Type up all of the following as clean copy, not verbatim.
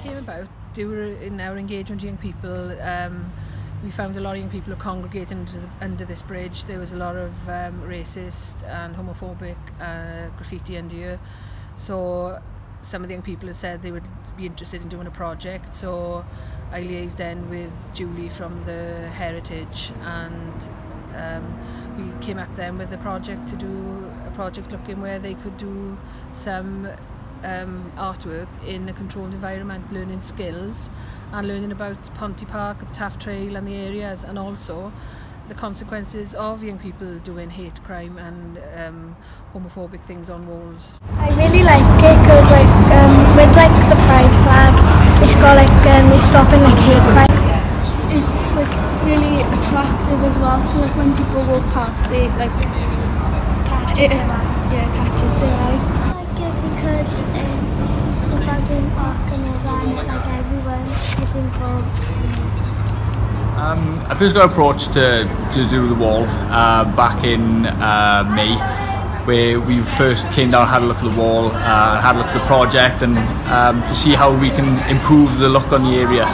came about in our engagement with young people. We found a lot of young people who congregated under this bridge. There was a lot of racist and homophobic graffiti under here. So some of the young people had said they would be interested in doing a project. So I liaised then with Julie from the Heritage, and we came up then with a project to do a project looking where they could do some artwork in a controlled environment, learning skills and learning about Pontypridd, the Taff Trail and the areas, and also the consequences of young people doing hate crime and homophobic things on walls. I really like it because with the pride flag, it's got it's stopping hate crime. It's really attractive as well, so when people walk past it catches their eye. I like it because the Dublin Park and all that, and everyone is involved. I first got approached to do the wall back in May, where we first came down, had a look at the wall, had a look at the project, and to see how we can improve the look on the area.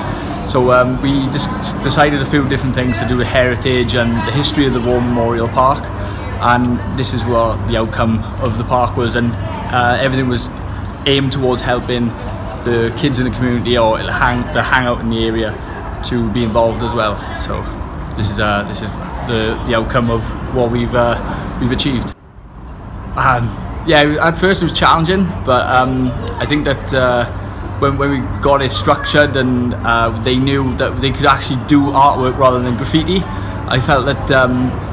So we decided a few different things to do with heritage and the history of the War Memorial Park, and this is what the outcome of the park was, and everything was aimed towards helping the kids in the community or the hangout in the area to be involved as well. So this is the outcome of what we've achieved. Yeah, at first it was challenging, but I think that when we got it structured and they knew that they could actually do artwork rather than graffiti, I felt that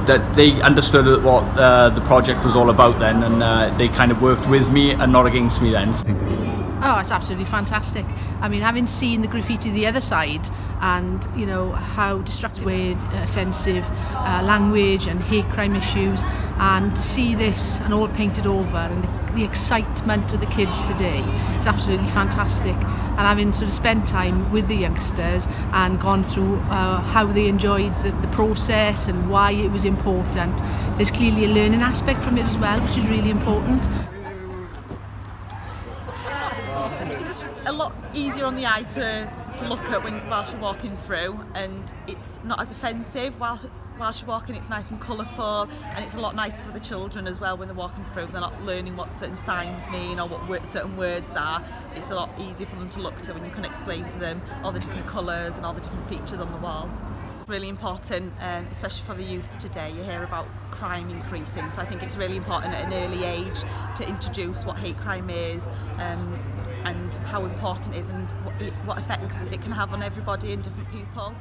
that they understood what the project was all about then, and they kind of worked with me and not against me then. Oh, it's absolutely fantastic. I mean, having seen the graffiti the other side, and you know how destructive with offensive language and hate crime issues, and to see this and all painted over, and the excitement of the kids today is absolutely fantastic. And having sort of spent time with the youngsters and gone through how they enjoyed the process and why it was important, there's clearly a learning aspect from it as well, which is really important. A lot easier on the eye to look at whilst you're walking through, and it's not as offensive whilst you're walking. It's nice and colourful, and it's a lot nicer for the children as well when they're walking through. They're not learning what certain signs mean or what certain words are. It's a lot easier for them to look to when you can explain to them all the different colours and all the different features on the wall. Really important, especially for the youth today. You hear about crime increasing, so I think it's really important at an early age to introduce what hate crime is, and how important it is, and what effects it can have on everybody and different people.